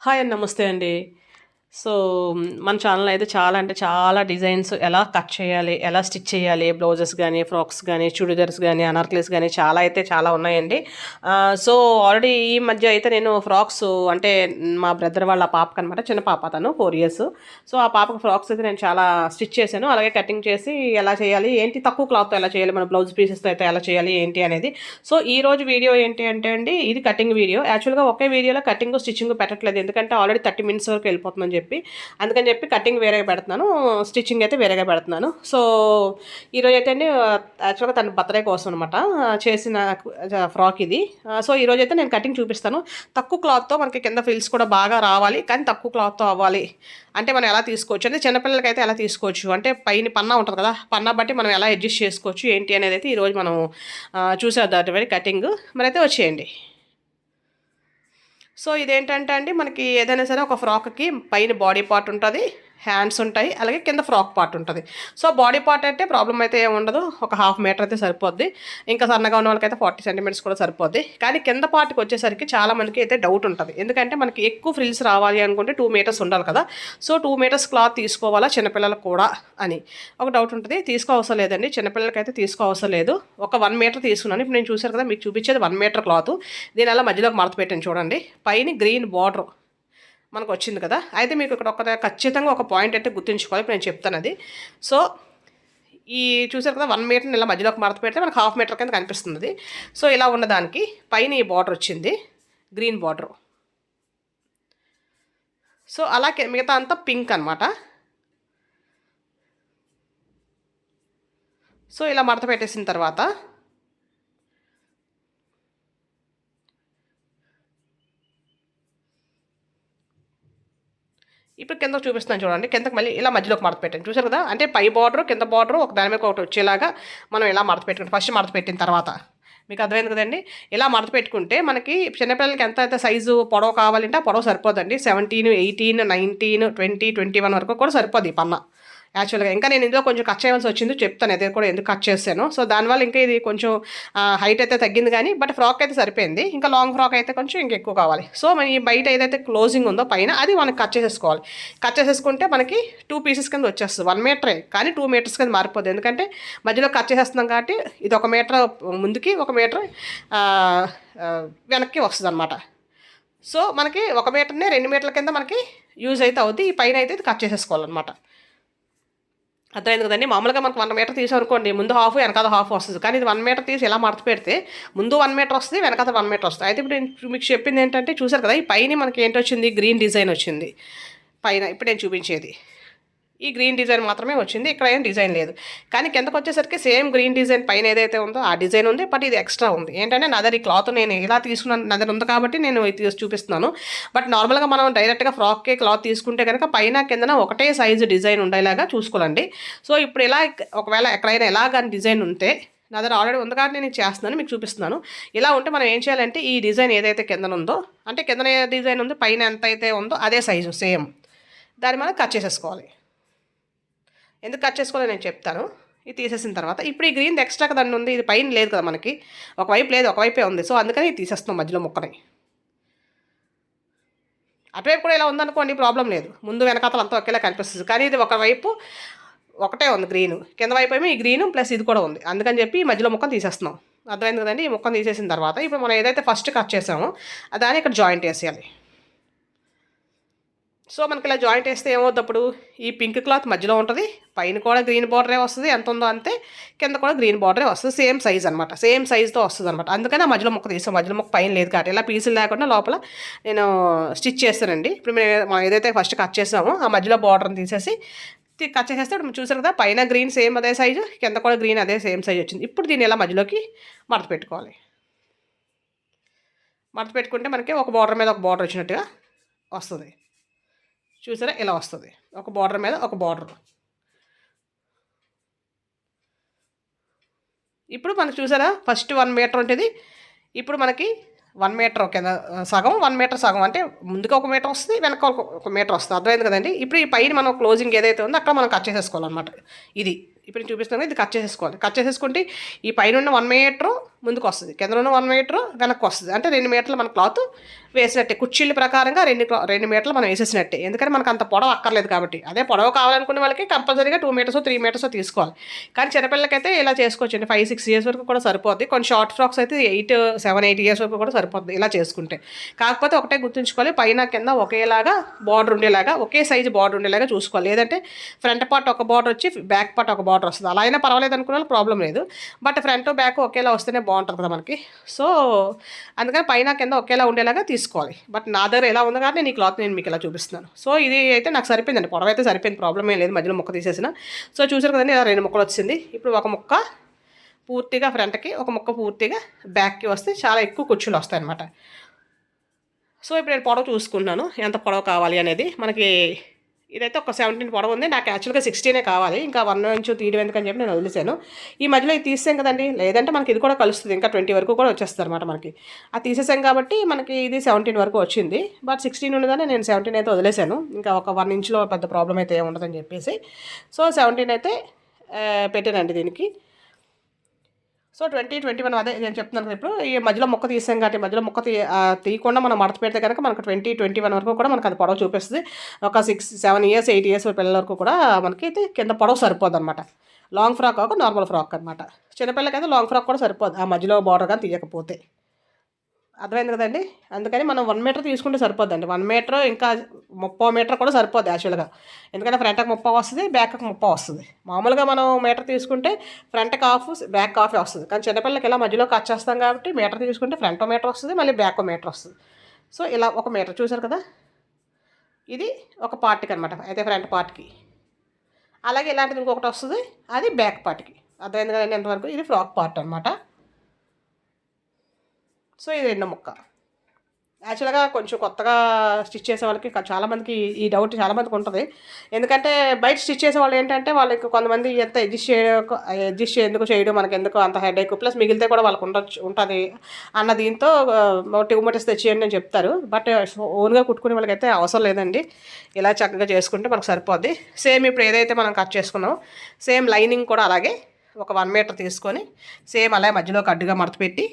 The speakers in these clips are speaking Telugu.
హాయ్ అండి. నమస్తే అండి. సో, మన ఛానల్‌లో అయితే చాలా అంటే చాలా డిజైన్స్ ఎలా కట్ చేయాలి, ఎలా స్టిచ్ చేయాలి, బ్లౌజెస్ గానీ, ఫ్రాక్స్ గానీ, చుడిదార్స్ గానీ, అనార్కలీస్ గానీ చాలా అయితే చాలా ఉన్నాయండి. సో, ఆల్రెడీ ఈ మధ్య అయితే నేను ఫ్రాక్స్ అంటే మా బ్రదర్ వాళ్ళ పాపకనమాట. చిన్న పాప తను 4 ఇయర్స్. సో, ఆ పాపకి ఫ్రాక్స్ అయితే నేను చాలా స్టిచ్ చేశాను. అలాగే కటింగ్ చేసి ఎలా చేయాలి, ఏంటి తక్కువ క్లాత్‌తో ఎలా చేయాలి, మన బ్లౌజ్ పీసెస్‌తో అయితే ఎలా చేయాలి, ఏంటి అనేది. సో, ఈరోజు వీడియో ఏంటి అంటే అండి, ఇది కటింగ్ వీడియో. యాక్చువల్‌గా ఒకే వీడియోలో కటింగ్, స్టిచ్చింగ్ పెట్టట్లేదు. ఎందుకంటే ఆల్రెడీ 30 మినిట్స్ వరకు వెళ్ళిపోతుందని చెప్పి. అందుకని చెప్పి కటింగ్ వేరేగా పెడుతున్నాను, స్టిచ్చింగ్ అయితే వేరేగా పెడుతున్నాను. సో ఈరోజు అయితే అండి యాక్చువల్గా తన బర్త్డే కోసం అనమాట చేసిన ఫ్రాక్ ఇది. సో ఈరోజు అయితే నేను కటింగ్ చూపిస్తాను. తక్కువ క్లాత్తో మనకి కింద ఫిల్స్ కూడా బాగా రావాలి, కానీ తక్కువ క్లాత్తో అవ్వాలి అంటే మనం ఎలా తీసుకోవచ్చు అంటే చిన్నపిల్లలకి అయితే ఎలా తీసుకోవచ్చు అంటే పైన పన్నా ఉంటుంది కదా, పన్నా బట్టి మనం ఎలా అడ్జస్ట్ చేసుకోవచ్చు ఏంటి అనేది అయితే ఈరోజు మనం చూసేద్దాం కటింగ్. మరి అయితే వచ్చేయండి. సో ఇదేంటంటే అండి మనకి ఏదైనా సరే ఒక ఫ్రాక్కి పైన బాడీ పార్ట్ ఉంటుంది, హ్యాండ్స్ ఉంటాయి, అలాగే కింద ఫ్రాక్ పార్ట్ ఉంటుంది. సో బాడీ పార్ట్ అయితే ప్రాబ్లం అయితే ఏమి ఉండదు, ఒక 1/2 మీటర్ అయితే సరిపోద్ది. ఇంకా సన్నగా ఉన్న వాళ్ళకైతే 40 సెంటీమీటర్స్ కూడా సరిపోద్ది. కానీ కింద పార్ట్కి వచ్చేసరికి చాలా మందికి అయితే డౌట్ ఉంటుంది. ఎందుకంటే మనకి ఎక్కువ ఫ్రిల్స్ రావాలి అనుకుంటే 2 మీటర్స్ ఉండాలి కదా. సో 2 మీటర్స్ క్లాత్ తీసుకోవాలా చిన్నపిల్లలకు కూడా అని ఒక డౌట్ ఉంటుంది. అవసరం లేదండి, చిన్నపిల్లలకి అయితే అవసరం లేదు. ఒక 1 మీటర్ తీసుకున్నాను. ఇప్పుడు నేను చూసారు కదా, మీకు చూపించేది 1 మీటర్ క్లాత్. దీని అలా మధ్యలోకి మడత పెట్టాను చూడండి. పైన గ్రీన్ బార్డర్ మనకు వచ్చింది కదా. అయితే మీకు ఇక్కడ ఖచ్చితంగా ఒక పాయింట్ అయితే గుర్తుంచుకోవాలి, ఇప్పుడు నేను చెప్తాను అది. సో ఈ చూసారు కదా, 1 మీటర్ని ఇలా మధ్యలోకి మడత పెడితే మనకు 1/2 మీటర్ కింద కనిపిస్తుంది. సో ఇలా ఉన్నదానికి పైన ఈ బార్డర్ వచ్చింది, గ్రీన్ బార్డర్. సో అలాగే మిగతా అంతా పింక్ అనమాట. సో ఇలా మడత పెట్టేసిన తర్వాత ఇప్పుడు కిందకు చూపిస్తున్నాను చూడండి. కిందకి మళ్ళీ ఇలా మధ్యలోకి మడత పెట్టాను చూసారు కదా. అంటే పై బార్డర్ కింద బార్డర్ ఒక దాని మీద ఒకటి వచ్చేలాగా మనం ఇలా మడత పెట్టుకుంటాం. ఫస్ట్ మడత పెట్టిన తర్వాత మీకు అర్థమైంది కదండి. ఇలా మడత పెట్టుకుంటే మనకి చిన్నపిల్లలకి ఎంత అయితే సైజు పొడవు కావాలంటే ఆ పొడవు సరిపోదండి. 17, 18, 19, 20, 21 వరకు కూడా సరిపోద్ది ఈ పన్న యాక్చువల్గా. ఇంకా నేను ఇందులో కొంచెం కట్ చేయవలసి వచ్చింది, చెప్తాను అదే కూడా ఎందుకు కట్ చేశాను. సో దానివల్ల ఇంకా ఇది కొంచెం హైట్ అయితే తగ్గింది, కానీ బట్ ఫ్రాక్ అయితే సరిపోయింది. ఇంకా లాంగ్ ఫ్రాక్ అయితే కొంచెం ఇంకెక్కువ కావాలి. సో మన ఈ బయట ఏదైతే క్లోజింగ్ ఉందో పైన అది మనకి కట్ చేసేసుకోవాలి. కట్ చేసేసుకుంటే మనకి 2 పీసెస్ కింద వచ్చేస్తుంది. 1 మీటరే కానీ 2 మీటర్స్ కింద మారిపోద్ది. ఎందుకంటే మధ్యలో కట్ చేసేస్తున్నాం కాబట్టి ఇది 1 మీటర్ ముందుకి, 1 మీటర్ వెనక్కి వస్తుంది అనమాట. సో మనకి 1 మీటర్నే 2 మీటర్ల కింద మనకి యూజ్ అయితే అవుద్ది. ఈ పైన అయితే ఇది కట్ చేసేసుకోవాలన్నమాట. అర్థమైంది కదండి. మామూలుగా మనకు 1 మీటర్ తీసామనుకోండి, ముందు హాఫ్ వెనకాల హాఫ్ వస్తుంది. కానీ ఇది 1 మీటర్ తీసి ఇలా మడత పెడితే ముందు 1 మీటర్ వస్తుంది, వెనకాల 1 మీటర్ వస్తుంది. అయితే ఇప్పుడు నేను మీకు చెప్పింది ఏంటంటే చూసారు కదా, ఈ పైన మనకి ఏంటి వచ్చింది, గ్రీన్ డిజైన్ వచ్చింది పైన. ఇప్పుడు నేను చూపించేది ఈ గ్రీన్ డిజైన్ మాత్రమే వచ్చింది, ఇక్కడ ఏం డిజైన్ లేదు. కానీ కిందకు వచ్చేసరికి సేమ్ గ్రీన్ డిజైన్ పైన ఏదైతే ఉందో ఆ డిజైన్ ఉంది, బట్ ఇది ఎక్స్ట్రా ఉంది. ఏంటంటే నా దగ్గర ఈ క్లాత్ నేను ఇలా తీసుకున్నాను, నా దగ్గర ఉంది కాబట్టి నేను ఇది చూపిస్తున్నాను. బట్ నార్మల్గా మనం డైరెక్ట్గా ఫ్రాక్కే క్లాత్ తీసుకుంటే కనుక పైన కిందన ఒకటే సైజు డిజైన్ ఉండేలాగా చూసుకోవాలండి. సో ఇప్పుడు ఇలా ఒకవేళ ఎక్కడైనా ఎలాగని డిజైన్ ఉంటే, నా దగ్గర ఆల్రెడీ ఉంది కాబట్టి నేను చేస్తున్నాను, మీకు చూపిస్తున్నాను. ఇలా ఉంటే మనం ఏం చేయాలంటే ఈ డిజైన్ ఏదైతే కిందన ఉందో, అంటే కిందన ఏ డిజైన్ ఉందో పైన ఎంత అయితే ఉందో అదే సైజు సేమ్ దాన్ని మనం కట్ చేసేసుకోవాలి. ఎందుకు కట్ చేసుకోవాలో నేను చెప్తాను. ఇది తీసేసిన తర్వాత ఇప్పుడు ఈ గ్రీన్ ఎక్స్ట్రా దాన్ని ఉంది, ఇది పైన లేదు కదా మనకి, ఒకవైపు లేదు ఒకవైపే ఉంది. సో అందుకని ఇది తీసేస్తున్నాం మధ్యలో ముక్కని. అటువైపు కూడా ఇలా ఉందనుకోండి ప్రాబ్లం లేదు, ముందు వెనకాతలు అంతా ఒకేలా కనిపిస్తుంది. కానీ ఇది ఒకవైపు ఒకటే ఉంది గ్రీన్, కింద వైపు ఏమో ఈ గ్రీన్ ప్లస్ ఇది కూడా ఉంది. అందుకని చెప్పి ఈ మధ్యలో ముక్కను తీసేస్తున్నాం. అర్థమైంది కదండి. ఈ ముక్కను తీసేసిన తర్వాత ఇప్పుడు మనం ఏదైతే ఫస్ట్ కట్ చేసామో దాన్ని ఇక్కడ జాయింట్ వేసేయాలి. సో మనకి ఇలా జాయింట్ వేస్తే ఏమవుద్దప్పుడు ఈ పింక్ క్లాత్ మధ్యలో ఉంటుంది, పైన కూడా గ్రీన్ బార్డరే వస్తుంది, ఎంత ఉందో అంతే, కింద కూడా గ్రీన్ బార్డరే వస్తుంది. సేమ్ సైజ్ అనమాట, సేమ్ సైజ్తో వస్తుంది అనమాట. అందుకని ఆ మధ్యలో ముక్క తీసాం, మధ్యలో ముక్క పైన లేదు కాబట్టి ఇలా పీసులు లేకుండా లోపల నేను స్టిచ్ చేస్తానండి. ఇప్పుడు మనం ఏదైతే ఫస్ట్ కట్ చేసామో ఆ మధ్యలో బార్డర్ని తీసేసి కట్ చేసేస్తే ఇప్పుడు చూసారు కదా, పైన గ్రీన్ సేమ్ అదే సైజు, కింద కూడా గ్రీన్ అదే సేమ్ సైజ్ వచ్చింది. ఇప్పుడు దీన్ని ఇలా మధ్యలోకి మడత పెట్టుకోవాలి. మడత పెట్టుకుంటే మనకి ఒక బార్డర్ మీద ఒక బార్డర్ వచ్చినట్టుగా వస్తుంది. చూసారా, ఇలా వస్తుంది, ఒక బార్డర్ మీద ఒక బార్డర్. ఇప్పుడు మనకు చూసారా ఫస్ట్ 1 మీటర్ ఉంటుంది, ఇప్పుడు మనకి 1 మీటర్ కింద సగం, 1 మీటర్ సగం, అంటే ముందుకు 1 మీటర్ వస్తుంది, వెనక 1 మీటర్ వస్తుంది. అర్థమైంది కదండి. ఇప్పుడు ఈ పైన మనం క్లోజింగ్ ఏదైతే ఉందో అక్కడ మనం కట్ చేసేసుకోవాలన్నమాట. ఇది ఇప్పుడు నేను చూపిస్తాను, ఇది కట్ చేసేసుకోవాలి. కట్ చేసేసుకుంటే ఈ పైన ఉన్న 1 మీటర్ ముందుకు వస్తుంది, కిందలో 1 మీటర్ వెనక్కి వస్తుంది. అంటే 2 మీటర్లు మన క్లాత్ వేసినట్టే, కుర్చీల ప్రకారంగా 2 మీటర్లు మనం వేసేసినట్టే. ఎందుకంటే మనకు అంత పొడవు అక్కర్లేదు కాబట్టి. అదే పొడవు కావాలనుకునే వాళ్ళకి కంపల్సరీగా 2 మీటర్స్ 3 మీటర్స్ తీసుకోవాలి. కానీ చిన్నపిల్లలకైతే ఇలా చేసుకోవచ్చండి. 5-6 ఇయర్స్ వరకు కూడా సరిపోద్ది. కొన్ని షార్ట్ ఫ్రాక్స్ అయితే 7-8 ఇయర్స్ వరకు కూడా సరిపోద్ది ఇలా చేసుకుంటే. కాకపోతే ఒకటే గుర్తుంచుకోవాలి, పైన కింద ఒకేలాగా బార్డర్ ఉండేలాగా, ఒకే సైజు బార్డర్ ఉండేలాగా చూసుకోవాలి. లేదంటే ఫ్రంట్ పార్ట్ ఒక బార్డర్ వచ్చి బ్యాక్ పార్ట్ ఒక బార్డర్ వస్తుంది. అలా అయినా పర్వాలేదు అనుకున్న ప్రాబ్లం లేదు. బట్ ఫ్రంట్ బ్యాక్ ఒకేలా వస్తేనే బాగుంటుంది కదా మనకి. సో అందుకని పైన కింద ఒకేలా ఉండేలాగా తీసుకోవాలి. బట్ నా దగ్గర ఎలా ఉంది కాబట్టి నేను ఈ క్లాత్ నేను మీకు ఇలా చూపిస్తున్నాను. సో ఇది అయితే నాకు సరిపోయిందండి, పొడవ అయితే సరిపోయింది, ప్రాబ్లం ఏం లేదు. మధ్యలో ముక్క తీసేసిన. సో చూసారు కదండి, ఇలా 2 ముక్కలు వచ్చింది. ఇప్పుడు ఒక ముక్క పూర్తిగా ఫ్రంట్కి, ఒక ముక్క పూర్తిగా బ్యాక్కి వస్తే చాలా ఎక్కువ కుర్చీలు వస్తాయి అన్నమాట. సో ఇప్పుడు నేను పొడవు చూసుకున్నాను, ఎంత పొడవు కావాలి అనేది. మనకి ఇదైతే ఒక 17 పొడవు ఉంది. నాకు యాక్చువల్గా 16 కావాలి. ఇంకా 1 ఇంచు తీయడం ఎందుకని చెప్పి నేను వదిలేసాను. ఈ మధ్యలో ఇది తీసాం కదండి, లేదంటే మనకి ఇది కూడా కలుస్తుంది, ఇంకా 20 వరకు కూడా వచ్చేస్తుంది అనమాట మనకి. అది తీసేసాం కాబట్టి మనకి ఇది 17 వరకు వచ్చింది. బట్ 16 ఉండగానే నేను 17 అయితే వదిలేసాను. ఇంకా ఒక 1 ఇంచులో పెద్ద ప్రాబ్లం అయితే ఏముండదని చెప్పేసి. సో 17 అయితే పెట్టానండి దీనికి. సో 20-21 అదే నేను చెప్తున్నాను ఇప్పుడు. ఈ మధ్యలో మొక్క తీసాం కాబట్టి మధ్యలో మొక్క తీయకుండా మనం మడత పెడితే కనుక మనకు 20-21 వరకు కూడా మనకు అది పొడవు చూపిస్తుంది. ఒక 6-7 ఇయర్స్ 8 ఇయర్స్ పిల్లల వరకు కూడా మనకి కింద పొడవు సరిపోదు అనమాట. లాంగ్ ఫ్రాక్ ఒక నార్మల్ ఫ్రాక్ అనమాట. చిన్నపిల్లలకైతే లాంగ్ ఫ్రాక్ కూడా సరిపోదు ఆ మధ్యలో బార్డర్ కానీ తీయకపోతే. అర్థమైంది కదండి. అందుకని మనం 1 మీటర్ తీసుకుంటే సరిపోద్దండి. 1 మీటర్ ఇంకా 30 మీటర్ కూడా సరిపోద్ది యాక్చువల్గా. ఎందుకంటే ఫ్రంట్కి 30 వస్తుంది, బ్యాక్కి 30 వస్తుంది. మామూలుగా మనం మీటర్ తీసుకుంటే ఫ్రంట్కి హాఫ్, బ్యాక్ హాఫే వస్తుంది. కానీ చిన్నపిల్లలకి ఇలా మధ్యలో కట్ చేస్తాం కాబట్టి మీటర్ తీసుకుంటే ఫ్రంట్ మీటర్ వస్తుంది, మళ్ళీ బ్యాక్ మీటర్ వస్తుంది. సో ఇలా 1 మీటర్ చూసారు కదా, ఇది ఒక పార్ట్కి అనమాట. అయితే ఫ్రంట్ పార్ట్కి అలాగే ఇలాంటిది ఇంకొకటి వస్తుంది, అది బ్యాక్ పార్ట్కి. అర్థమైంది కదండి ఎంతవరకు. ఇది ఫ్రాక్ పార్ట్ అనమాట. సో ఇది 2 ముక్క. యాక్చువల్గా కొంచెం కొత్తగా స్టిచ్ చేసే వాళ్ళకి చాలామందికి ఈ డౌట్ చాలామందికి ఉంటుంది. ఎందుకంటే బయట స్టిచ్ చేసే వాళ్ళు ఏంటంటే వాళ్ళకి కొంతమంది ఎంత అడ్జస్ట్ ఎందుకు చేయడం, మనకి ఎందుకు అంత హెడేక్, ప్లస్ మిగిలితే కూడా వాళ్ళకి ఉంటుంది అన్న దీంతో టిగుమటస్ తెచ్చేయండి అని చెప్తారు. బట్ ఓన్గా కుట్టుకునే వాళ్ళకైతే అవసరం లేదండి. ఇలా చక్కగా చేసుకుంటే మనకు సరిపోద్ది. సేమ్ ఇప్పుడు ఏదైతే మనం కట్ చేసుకున్నామో సేమ్ లైనింగ్ కూడా అలాగే ఒక 1 మీటర్ తీసుకొని సేమ్ అలాగే మధ్యలోకి అడ్డుగా మడత పెట్టి,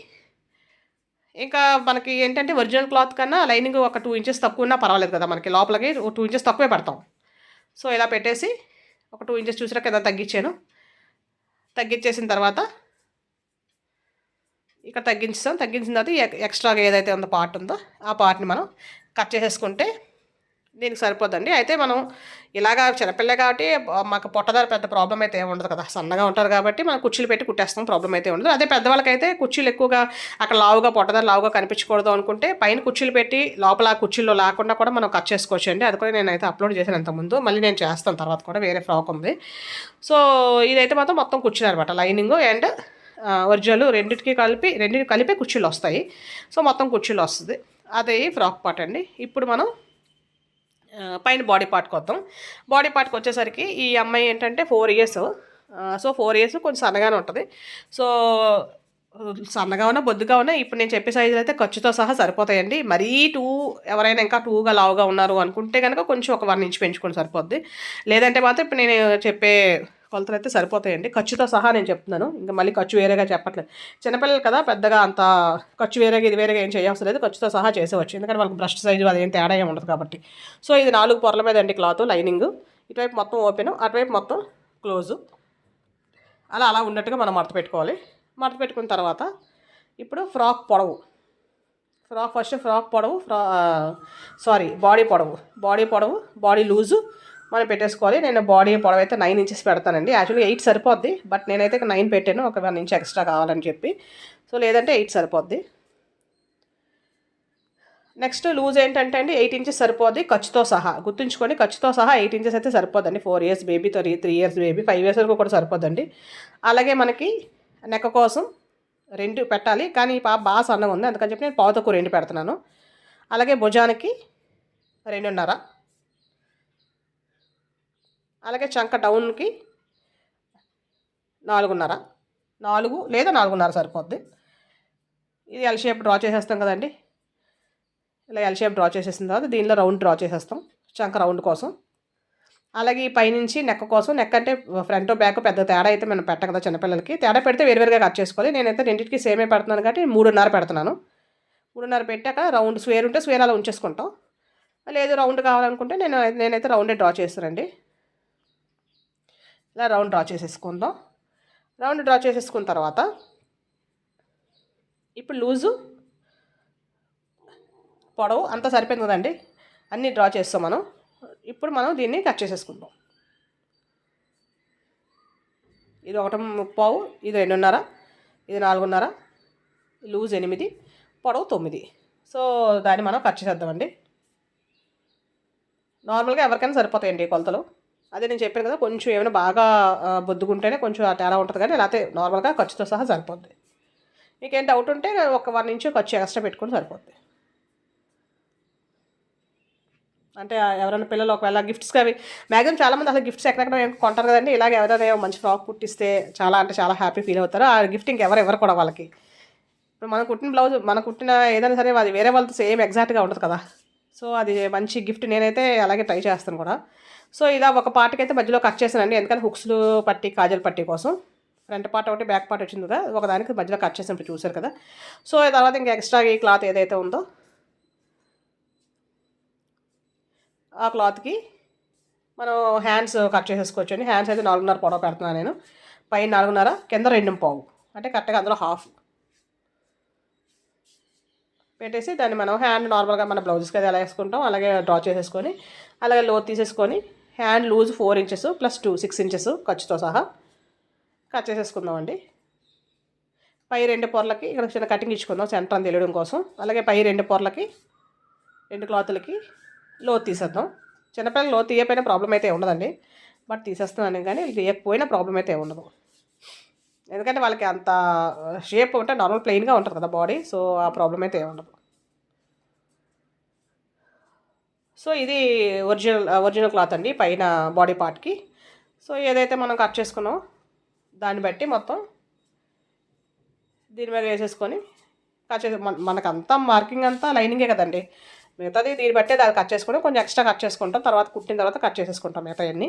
ఇంకా మనకి ఏంటంటే ఒరిజినల్ క్లాత్ కన్నా లైనింగ్ ఒక 2 ఇంచెస్ తక్కువ ఉన్నా పర్వాలేదు కదా, మనకి లోపలికి 2 ఇంచెస్ తక్కువే పెడతాం. సో ఇలా పెట్టేసి ఒక 2 ఇంచెస్ చూసినా కింద తగ్గించాను. తగ్గించేసిన తర్వాత ఇక్కడ తగ్గించిన తర్వాత ఎక్స్ట్రాగా ఏదైతే ఉందో పార్ట్ ఉందో ఆ పార్ట్ని మనం కట్ చేసేసుకుంటే దీనికి సరిపోద్దండి. అయితే మనం ఇలాగా చిన్నపిల్లే కాబట్టి మాకు పొట్టదారి పెద్ద ప్రాబ్లం అయితే ఏమి ఉండదు కదా, సన్నగా ఉంటారు కాబట్టి మనం కుర్చీలు పెట్టి కుట్టేస్తాం, ప్రాబ్లం అయితే ఉండదు. అదే పెద్దవాళ్ళకైతే కుర్చీలు ఎక్కువగా అక్కడ లావుగా పొట్టదారి లావుగా కనిపించకూడదు అనుకుంటే పైన కుర్చీలు పెట్టి లోపల కుర్చీల్లో లేకుండా కూడా మనం కట్ చేసుకోవచ్చు అండి. అది కూడా నేనైతే అప్లోడ్ చేశాను ఇంతకుముందు, మళ్ళీ నేను చేస్తాను తర్వాత కూడా, వేరే ఫ్రాక్ ఉంది. సో ఇదైతే మొత్తం కుర్చీలు అనమాట, లైనింగ్ అండ్ ఒరిజినల్ రెండింటికి కలిపి కుర్చీలు వస్తాయి. సో మొత్తం కుర్చీలు వస్తుంది. అదే ఫ్రాక్ పార్ట్ అండి. ఇప్పుడు మనం పైన బాడీ పార్ట్కి వద్దాం. బాడీ పార్ట్కి వచ్చేసరికి ఈ అమ్మాయి ఏంటంటే 4 ఇయర్స్. సో 4 ఇయర్స్ కొంచెం సన్నగానే ఉంటుంది. సో సన్నగా ఉన్నా బొద్దుగా ఉన్నా ఇప్పుడు నేను చెప్పే సైజులు అయితే ఖర్చుతో సహా సరిపోతాయండి. మరీ ఎవరైనా ఇంకా 2గా లావుగా ఉన్నారు అనుకుంటే కనుక కొంచెం ఒక 1 ఇంచ్ పెంచుకొని సరిపోద్ది. లేదంటే మాత్రం ఇప్పుడు నేను చెప్పే కొలతలు అయితే సరిపోతాయండి, ఖర్చుతో సహా నేను చెప్తున్నాను. ఇంకా మళ్ళీ ఖర్చు వేరేగా చెప్పట్లేదు. చిన్నపిల్లలు కదా, పెద్దగా అంత ఖర్చు వేరేగా ఇది వేరేగా ఏం చేయవలసిన లేదు, ఖర్చుతో సహా చేసేవచ్చు. ఎందుకంటే వాళ్ళకి బ్రష్ సైజు అదేం తేడా ఏమి ఉండదు కాబట్టి. సో ఇది 4 పొరల మీద అండి క్లాత్, లైనింగ్ ఇటువైపు మొత్తం ఓపెన్, అటువైపు మొత్తం క్లోజు. అలా ఉన్నట్టుగా మనం మడత పెట్టుకోవాలి. మడత పెట్టుకున్న తర్వాత ఇప్పుడు ఫ్రాక్ పొడవు, బాడీ పొడవు బాడీ లూజు మనం పెట్టేసుకోవాలి. నేను బాడీ పొడవు అయితే 9 ఇంచెస్ పెడతానండి. యాక్చువల్గా 8 సరిపోద్ది, బట్ నేనైతే 9 పెట్టాను, ఒక 1 ఇంచ్ ఎక్స్ట్రా కావాలని చెప్పి. సో లేదంటే 8 సరిపోద్ది. నెక్స్ట్ లూజ్ ఏంటంటే అండి 8 ఇంచెస్ సరిపోద్ది ఖర్చుతో సహా. గుర్తుంచుకోండి, ఖర్చుతో సహా 8 ఇంచెస్ అయితే సరిపోద్దండి. 4 ఇయర్స్ బేబీతో, 3 ఇయర్స్ బేబీ, 5 ఇయర్స్ వరకు కూడా సరిపోద్దండి. అలాగే మనకి నెక్క కోసం 2 పెట్టాలి, కానీ ఈ పాప బాగా సన్నగా ఉంది అందుకని చెప్పి నేను పావు తక్కువ 2 పెడుతున్నాను. అలాగే భుజానికి 2.5, అలాగే చంక డౌన్కి 4.5, 4 లేదా 4.5 సరిపోద్ది. ఇది ఎల్ షేప్ డ్రా చేసేస్తాం కదండి. ఇలా ఎల్ షేప్ డ్రా చేసేసిన తర్వాత దీనిలో రౌండ్ డ్రా చేసేస్తాం చంక రౌండ్ కోసం. అలాగే ఈ పైనుంచి నెక్ కోసం, నెక్ అంటే ఫ్రంట్ బ్యాక్ పెద్ద తేడా అయితే మనం పెట్టం కదా చిన్నపిల్లలకి, తేడా పెడితే వేరువేరుగా కట్ చేసుకోవాలి. నేనైతే రెండింటికి సేమే పెడుతున్నాను కాబట్టి 3.5 పెడుతున్నాను. 3.5 పెట్టాక రౌండ్ స్క్వేర్ ఉంటే స్క్వేర్ అలా ఉంచేసుకుంటాం. లేదు రౌండ్ కావాలనుకుంటే నేనైతే రౌండే డ్రా చేస్తానండి. ఇలా రౌండ్ డ్రా చేసేసుకుందాం. రౌండ్ డ్రా చేసేసుకున్న తర్వాత ఇప్పుడు లూజు పొడవు అంతా సరిపోయింది కదండి, అన్నీ డ్రా చేస్తాం మనం. ఇప్పుడు మనం దీన్ని కట్ చేసేసుకుందాం. ఇది 1.25, ఇది 2.5, ఇది 4.5, లూజ్ 8, పొడవు 9. సో దాన్ని మనం కట్ చేసేద్దామండి. నార్మల్గా ఎవరికైనా సరిపోతాయండి కొలతలు. అదే నేను చెప్పాను కదా, కొంచెం ఏమైనా బాగా బొద్దుగుంటేనే కొంచెం తేడా ఉంటుంది, కానీ లేకపోతే నార్మల్గా ఖర్చుతో సహా సరిపోద్ది. మీకేం డౌట్ ఉంటే ఒక 1 ఇంచు ఖర్చు ఎక్స్ట్రా పెట్టుకొని సరిపోద్ది. అంటే ఎవరైనా పిల్లలు ఒకవేళ గిఫ్ట్స్కి అవి మ్యాక్సిమం చాలామంది అసలు గిఫ్ట్స్ ఎక్కడెక్కడ కొంటారు కదండి. ఇలాగ ఎవరైనా మంచి ఫ్రాక్ కుట్టిస్తే చాలా హ్యాపీ ఫీల్ అవుతారు. ఆ గిఫ్ట్ ఇంకెవరు కూడా వాళ్ళకి. ఇప్పుడు మనం కుట్టిన బ్లౌజ్, మనం కుట్టిన ఏదైనా సరే అది వేరే వాళ్ళతో సేమ్ ఎగ్జాక్ట్గా ఉంటుంది కదా. సో అది మంచి గిఫ్ట్. నేనైతే అలాగే ట్రై చేస్తాను కూడా. సో ఇలా ఒక పార్ట్కి అయితే మధ్యలో కట్ చేశానండి, ఎందుకంటే హుక్స్లు పట్టి కాజల్ పట్టి కోసం. ఫ్రంట్ పార్ట్ ఒకటి బ్యాక్ పార్ట్ వచ్చింది కదా, ఒకదానికి మధ్యలో కట్ చేసినప్పుడు చూసారు కదా. సో తర్వాత ఇంకా ఎక్స్ట్రా ఈ క్లాత్ ఏదైతే ఉందో ఆ క్లాత్కి మనం హ్యాండ్స్ కట్ చేసేసుకోవచ్చు అండి. హ్యాండ్స్ అయితే 4.5 పొడవు పెడుతున్నాను నేను. పైన 4.5, కింద 2.25, అంటే కరెక్ట్గా అందులో హాఫ్ పెట్టేసి దాన్ని మనం హ్యాండ్ నార్మల్గా మన బ్లౌజెస్కి అది ఎలా వేసుకుంటాం అలాగే డ్రా చేసేసుకొని, అలాగే లోతు తీసేసుకొని hand loose 4 inches plus 6 inches ఖర్చుతో సహా కట్ చేసేసుకుందామండి. పై 2 పొరలకి ఇక్కడ చిన్న కటింగ్ ఇచ్చుకుందాం సెంటర్ అని తెలియడం కోసం. అలాగే పై 2 పొరలకి 2 క్లాతులకి లోతు తీసేద్దాం. చిన్నపిల్లలు లోతు తీయకపోయినా ప్రాబ్లం అయితే ఉండదండి, బట్ తీసేస్తున్నాను, కానీ తీయకపోయినా ప్రాబ్లం అయితే ఉండదు. ఎందుకంటే వాళ్ళకి అంత షేప్ అంటే నార్మల్ ప్లెయిన్గా ఉంటుంది కదా బాడీ, సో ఆ ప్రాబ్లం అయితే ఉండదు. సో ఇది ఒరిజినల్ క్లాత్ అండి పైన బాడీ పార్ట్కి. సో ఏదైతే మనం కట్ చేసుకున్నామో దాన్ని బట్టి మొత్తం దీని మీద వేసేసుకొని కట్ చేసి మనకంతా మార్కింగ్ అంతా లైనింగే కదండి, మిగతాది దీన్ని బట్టే దాన్ని కట్ చేసుకొని కొంచెం ఎక్స్ట్రా కట్ చేసుకుంటాం, తర్వాత కుట్టిన తర్వాత కట్ చేసేసుకుంటాం మిగతా అన్నీ.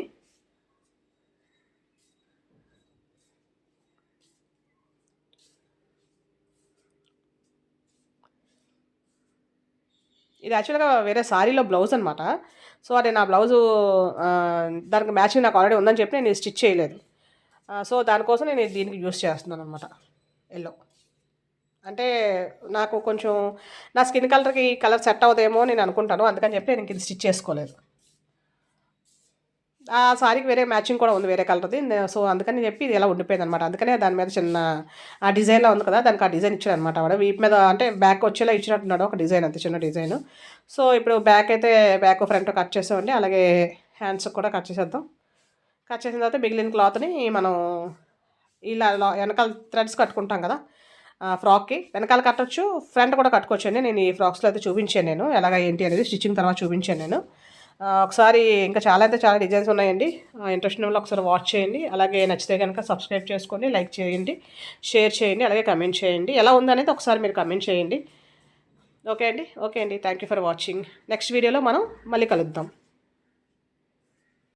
ఇది యాక్చువల్గా వేరే సారీలో బ్లౌజ్ అనమాట. సో అది నా బ్లౌజు దానికి మ్యాచింగ్ నాకు ఆల్రెడీ ఉందని చెప్పి నేను స్టిచ్ చేయలేదు. సో దానికోసం నేను దీనికి యూస్ చేస్తున్నాను అనమాట. ఎల్లో అంటే నాకు కొంచెం నా స్కిన్ కలర్కి కలర్ సెట్ అవుదేమో నేను అనుకుంటాను, అందుకని చెప్పి నేను ఇది స్టిచ్ చేసుకోలేదు. ఆ సారీకి వేరే మ్యాచింగ్ కూడా ఉంది వేరే కలర్ది, సో అందుకని చెప్పి ఇది ఇలా ఉండిపోయింది అనమాట. అందుకనే దాని మీద చిన్న ఆ డిజైన్లో ఉంది కదా, దానికి ఆ డిజైన్ ఇచ్చాడు అనమాట వాడు. వీటి మీద అంటే బ్యాక్ వచ్చేలా ఇచ్చినట్టున్నాడు ఒక డిజైన్, అంతే చిన్న డిజైన్. సో ఇప్పుడు బ్యాక్ అయితే బ్యాక్ ఫ్రంట్ కట్ చేసామండి, అలాగే హ్యాండ్స్ కూడా కట్ చేసేద్దాం. కట్ చేసిన తర్వాత మిగిలిన క్లాత్ని మనం ఇలా వెనకాల థ్రెడ్స్ కట్టుకుంటాం కదా ఫ్రాక్కి, వెనకాల కట్టచ్చు, ఫ్రంట్ కూడా కట్టుకోవచ్చు అండి. నేను ఈ ఫ్రాక్స్లో అయితే చూపించాను, నేను ఎలాగ ఏంటి అనేది స్టిచ్చింగ్ తర్వాత చూపించాను నేను. ఒకసారి ఇంకా చాలా డిజైన్స్ ఉన్నాయండి. ఇంట్రెస్ట్ ఉన్న వాళ్ళు ఒకసారి వాచ్ చేయండి. అలాగే నచ్చితే కనుక సబ్స్క్రైబ్ చేసుకోండి, లైక్ చేయండి, షేర్ చేయండి, అలాగే కమెంట్ చేయండి. ఎలా ఉందనేది ఒకసారి మీరు కమెంట్ చేయండి. ఓకే అండి thank you for watching. Next వీడియోలో మనం మళ్ళీ కలుద్దాం.